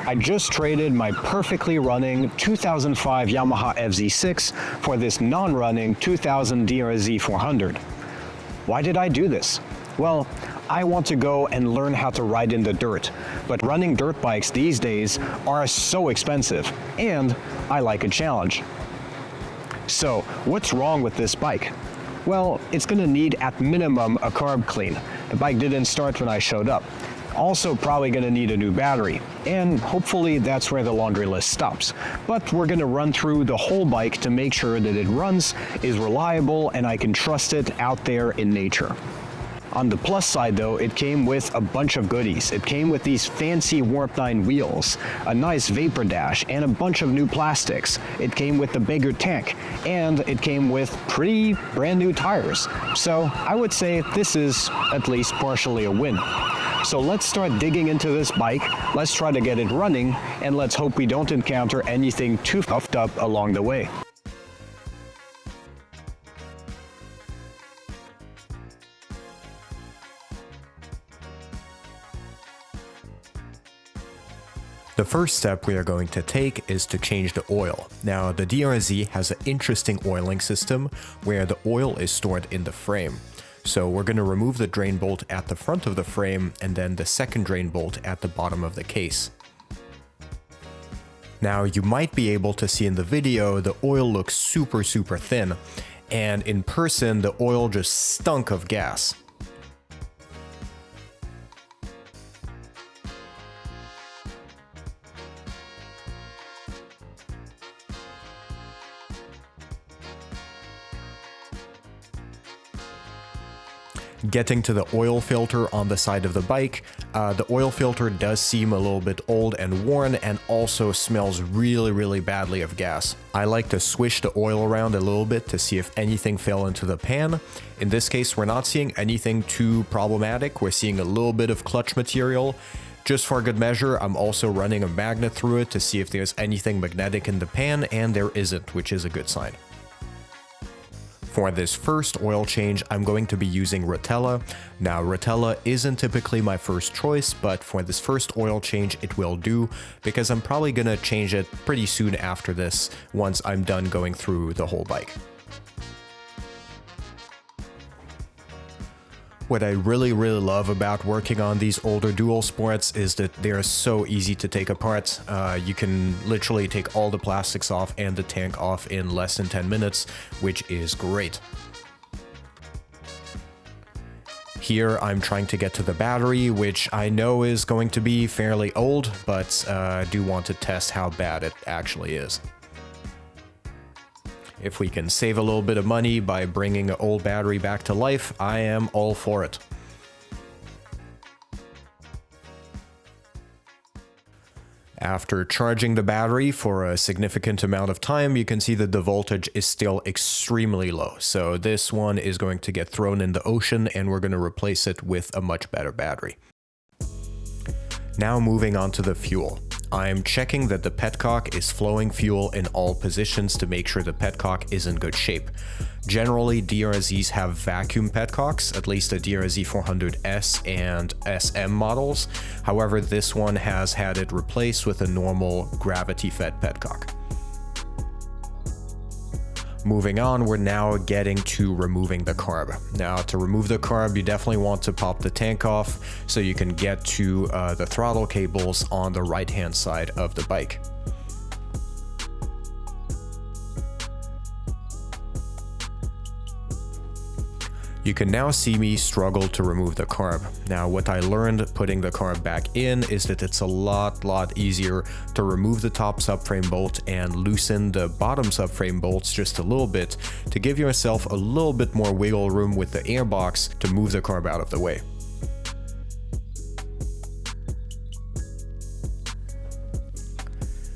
I just traded my perfectly running 2005 Yamaha FZ6 for this non-running 2000 DRZ 400. Why did I do this? Well, I want to go and learn how to ride in the dirt, but running dirt bikes these days are so expensive, and I like a challenge. So, what's wrong with this bike? Well, it's gonna need at minimum a carb clean. The bike didn't start when I showed up. Also probably gonna need a new battery, and hopefully that's where the laundry list stops. But we're gonna run through the whole bike to make sure that it runs, is reliable, and I can trust it out there in nature. On the plus side though, it came with a bunch of goodies. It came with these fancy Warp 9 wheels, a nice vapor dash, and a bunch of new plastics. It came with the bigger tank, and it came with pretty brand new tires. So I would say this is at least partially a win. So let's start digging into this bike, let's try to get it running, and let's hope we don't encounter anything too puffed up along the way. The first step we are going to take is to change the oil. Now, the DRZ has an interesting oiling system where the oil is stored in the frame. So we're going to remove the drain bolt at the front of the frame and then the second drain bolt at the bottom of the case. Now, you might be able to see in the video the oil looks super thin, and in person the oil just stunk of gas. Getting to the oil filter on the side of the bike, the oil filter does seem a little bit old and worn and also smells really badly of gas. I like to swish the oil around a little bit to see if anything fell into the pan. In this case, we're not seeing anything too problematic. We're seeing a little bit of clutch material. Just for good measure, I'm also running a magnet through it to see if there's anything magnetic in the pan, and there isn't, which is a good sign. For this first oil change, I'm going to be using Rotella. Now, Rotella isn't typically my first choice, but for this first oil change, it will do, because I'm probably gonna change it pretty soon after this, once I'm done going through the whole bike. What I really love about working on these older dual sports is that they're so easy to take apart. You can literally take all the plastics off and the tank off in less than 10 minutes, which is great. Here I'm trying to get to the battery, which I know is going to be fairly old, but I do want to test how bad it actually is. If we can save a little bit of money by bringing an old battery back to life, I am all for it. After charging the battery for a significant amount of time, you can see that the voltage is still extremely low. So this one is going to get thrown in the ocean, and we're going to replace it with a much better battery. Now moving on to the fuel. I'm checking that the petcock is flowing fuel in all positions to make sure the petcock is in good shape. Generally, DRZs have vacuum petcocks, at least the DRZ 400S and SM models. However, this one has had it replaced with a normal gravity-fed petcock. Moving on, we're now getting to removing the carb. Now, to remove the carb, you definitely want to pop the tank off so you can get to the throttle cables on the right-hand side of the bike. You can now see me struggle to remove the carb. Now, what I learned putting the carb back in is that it's a lot easier to remove the top subframe bolt and loosen the bottom subframe bolts just a little bit to give yourself a little bit more wiggle room with the airbox to move the carb out of the way.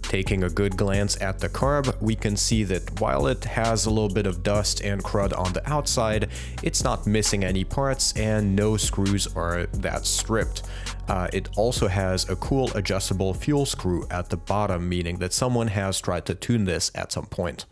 Taking a good glance at the carb, we can see that while it has a little bit of dust and crud on the outside, it's not missing any parts and no screws are that stripped. It also has a cool adjustable fuel screw at the bottom, meaning that someone has tried to tune this at some point.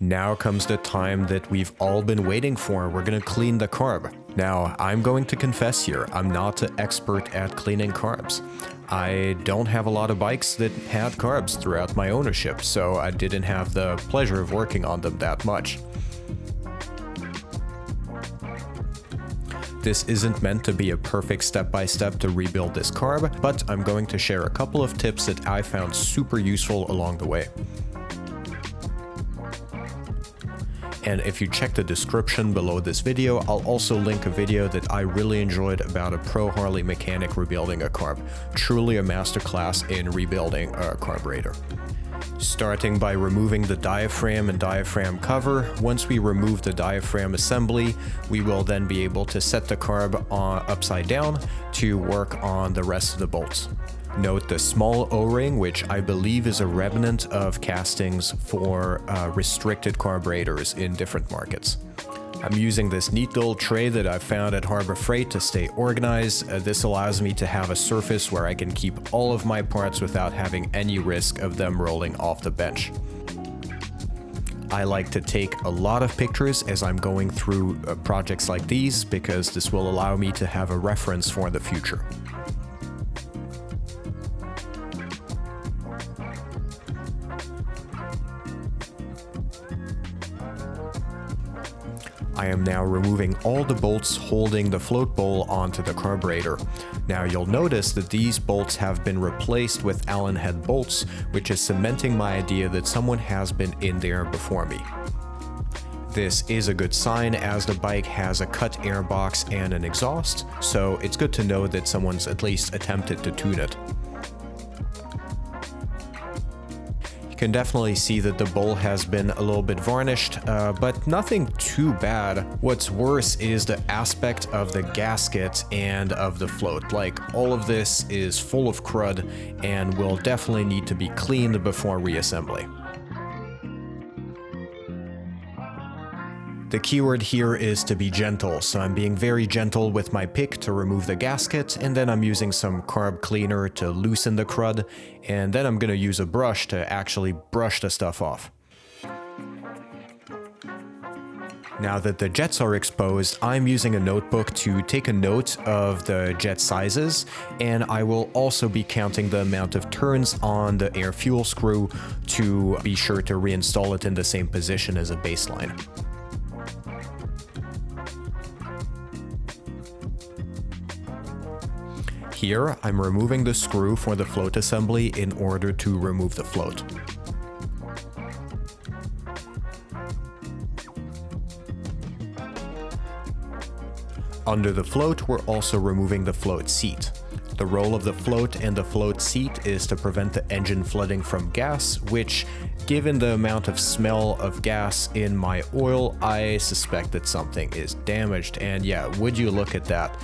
Now comes the time that we've all been waiting for. We're gonna clean the carb. Now, I'm going to confess here, I'm not an expert at cleaning carbs. I don't have a lot of bikes that had carbs throughout my ownership, so I didn't have the pleasure of working on them that much. This isn't meant to be a perfect step-by-step to rebuild this carb, but I'm going to share a couple of tips that I found super useful along the way. And if you check the description below this video, I'll also link a video that I really enjoyed about a pro Harley mechanic rebuilding a carb. Truly a masterclass in rebuilding a carburetor. Starting by removing the diaphragm and diaphragm cover. Once we remove the diaphragm assembly, we will then be able to set the carb upside down to work on the rest of the bolts. Note the small O-ring, which I believe is a remnant of castings for restricted carburetors in different markets. I'm using this neat little tray that I found at Harbor Freight to stay organized. This allows me to have a surface where I can keep all of my parts without having any risk of them rolling off the bench. I like to take a lot of pictures as I'm going through projects like these because this will allow me to have a reference for the future. I am now removing all the bolts holding the float bowl onto the carburetor. Now you'll notice that these bolts have been replaced with Allen head bolts, which is cementing my idea that someone has been in there before me. This is a good sign as the bike has a cut air box and an exhaust, so it's good to know that someone's at least attempted to tune it. You can definitely see that the bowl has been a little bit varnished, but nothing too bad. What's worse is the aspect of the gasket and of the float. Like, all of this is full of crud and will definitely need to be cleaned before reassembly. The keyword here is to be gentle, so I'm being very gentle with my pick to remove the gasket, and then I'm using some carb cleaner to loosen the crud, and then I'm gonna use a brush to actually brush the stuff off. Now that the jets are exposed, I'm using a notebook to take a note of the jet sizes, and I will also be counting the amount of turns on the air fuel screw to be sure to reinstall it in the same position as a baseline. Here, I'm removing the screw for the float assembly in order to remove the float. Under the float, we're also removing the float seat. The role of the float and the float seat is to prevent the engine flooding from gas, which, given the amount of smell of gas in my oil, I suspect that something is damaged. And yeah, would you look at that?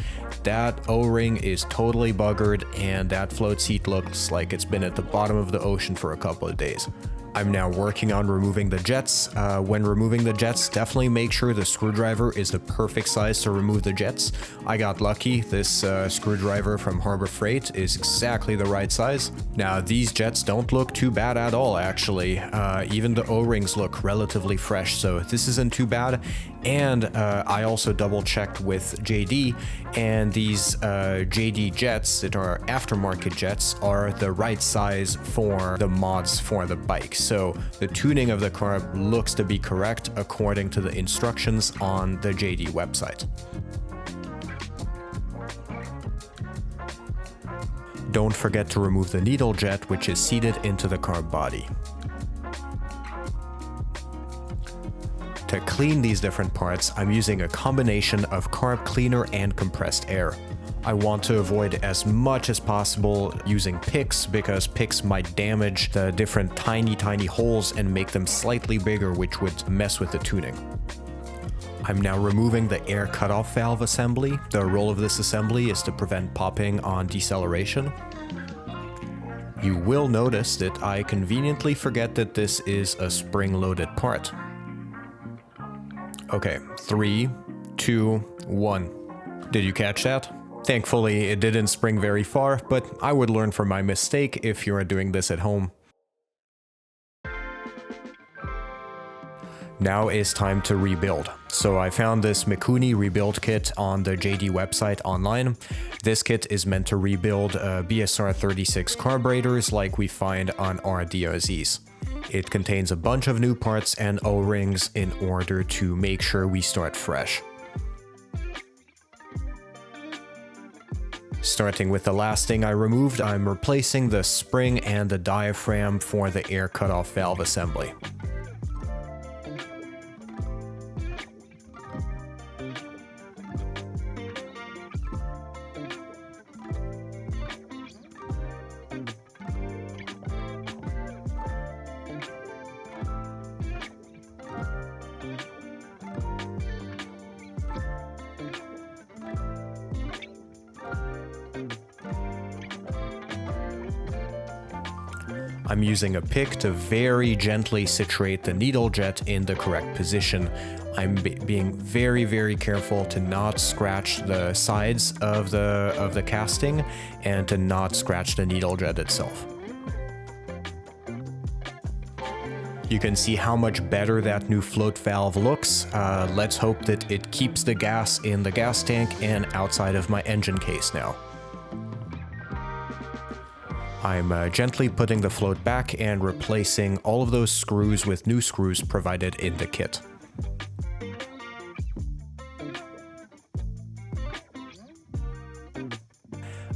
That O-ring is totally buggered, and that float seat looks like it's been at the bottom of the ocean for a couple of days. I'm now working on removing the jets. When removing the jets, definitely make sure the screwdriver is the perfect size to remove the jets. I got lucky. This screwdriver from Harbor Freight is exactly the right size. Now, these jets don't look too bad at all, actually. Even the O-rings look relatively fresh, so this isn't too bad. And I also double checked with JD, and these JD jets that are aftermarket jets are the right size for the mods for the bike. So the tuning of the carb looks to be correct according to the instructions on the JD website. Don't forget to remove the needle jet, which is seated into the carb body. To clean these different parts, I'm using a combination of carb cleaner and compressed air. I want to avoid as much as possible using picks because picks might damage the different tiny holes and make them slightly bigger, which would mess with the tuning. I'm now removing the air cutoff valve assembly. The role of this assembly is to prevent popping on deceleration. You will notice that I conveniently forget that this is a spring-loaded part. Okay, 3, 2, 1. Did you catch that? Thankfully, it didn't spring very far, but I would learn from my mistake if you are doing this at home. Now is time to rebuild. So I found this Mikuni rebuild kit on the JD website online. This kit is meant to rebuild BSR 36 carburetors like we find on our DRZs. It contains a bunch of new parts and O-rings in order to make sure we start fresh. Starting with the last thing I removed, I'm replacing the spring and the diaphragm for the air cutoff valve assembly. I'm using a pick to very gently situate the needle jet in the correct position. I'm being very careful to not scratch the sides of the casting and to not scratch the needle jet itself. You can see how much better that new float valve looks. Let's hope that it keeps the gas in the gas tank and outside of my engine case now. I'm gently putting the float back and replacing all of those screws with new screws provided in the kit.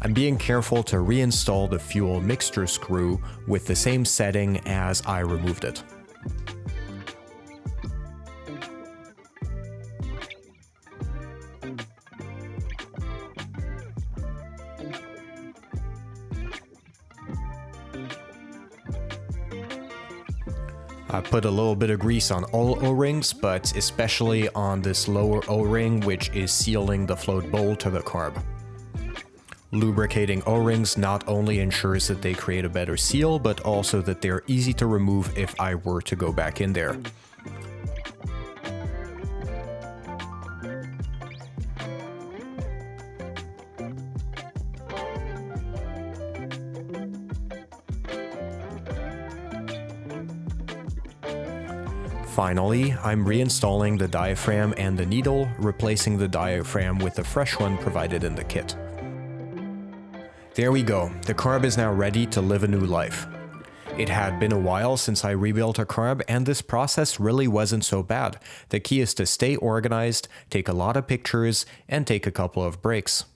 I'm being careful to reinstall the fuel mixture screw with the same setting as I removed it. I put a little bit of grease on all O-rings, but especially on this lower O-ring, which is sealing the float bowl to the carb. Lubricating O-rings not only ensures that they create a better seal, but also that they're easy to remove if I were to go back in there. Finally, I'm reinstalling the diaphragm and the needle, replacing the diaphragm with the fresh one provided in the kit. There we go, the carb is now ready to live a new life. It had been a while since I rebuilt a carb, and this process really wasn't so bad. The key is to stay organized, take a lot of pictures, and take a couple of breaks.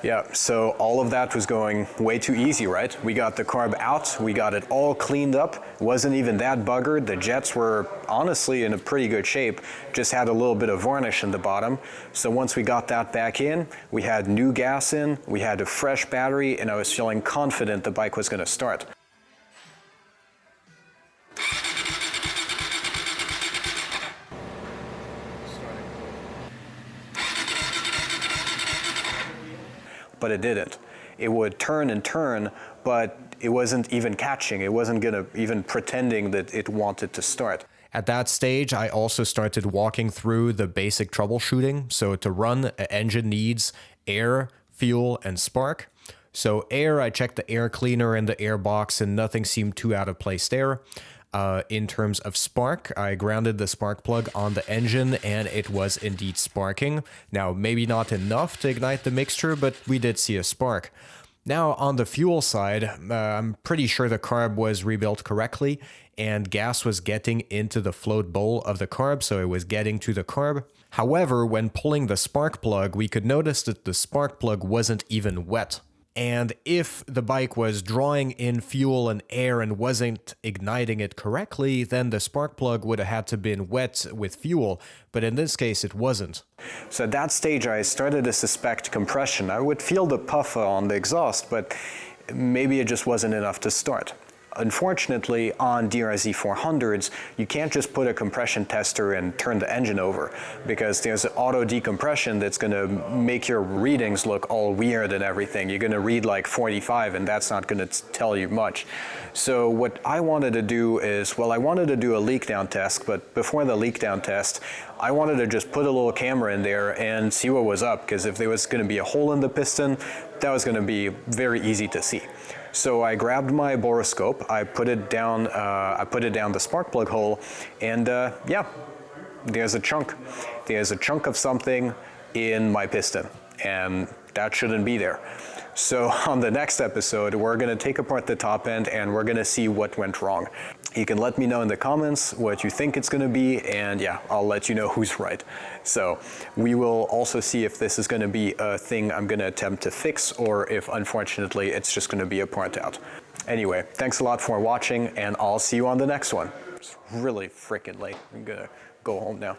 Yeah, so all of that was going way too easy, right? We got the carb out, we got it all cleaned up, it wasn't even that buggered. The jets were honestly in a pretty good shape, just had a little bit of varnish in the bottom. So once we got that back in, we had new gas in, we had a fresh battery, and I was feeling confident the bike was gonna start. But it didn't. It would turn and turn, but it wasn't even catching. It wasn't gonna even pretending that it wanted to start. At that stage, I also started walking through the basic troubleshooting. So to run, an engine needs air, fuel, and spark. So air, I checked the air cleaner and the air box, and nothing seemed too out of place there. In terms of spark, I grounded the spark plug on the engine and it was indeed sparking. Now, maybe not enough to ignite the mixture, but we did see a spark. Now, on the fuel side, I'm pretty sure the carb was rebuilt correctly and gas was getting into the float bowl of the carb, so it was getting to the carb. However, when pulling the spark plug, we could notice that the spark plug wasn't even wet. And if the bike was drawing in fuel and air and wasn't igniting it correctly, then the spark plug would have had to been wet with fuel, but in this case it wasn't. So at that stage I started to suspect compression. I would feel the puff on the exhaust, but maybe it just wasn't enough to start. Unfortunately, on DRZ 400s, you can't just put a compression tester and turn the engine over, because there's an auto decompression that's going to make your readings look all weird and everything. You're going to read like 45 and that's not going to tell you much. So what I wanted to do is, well, I wanted to do a leak down test, but before the leak down test, I wanted to just put a little camera in there and see what was up, because if there was going to be a hole in the piston, that was going to be very easy to see. So I grabbed my borescope, I put it down the spark plug hole, and yeah, there's a chunk. There's a chunk of something in my piston, and that shouldn't be there. So on the next episode, we're gonna take apart the top end and we're gonna see what went wrong. You can let me know in the comments what you think it's gonna be, and yeah, I'll let you know who's right. So we will also see if this is gonna be a thing I'm gonna attempt to fix, or if unfortunately it's just gonna be a part out. Anyway, thanks a lot for watching, and I'll see you on the next one. It's really freaking late. I'm gonna go home now.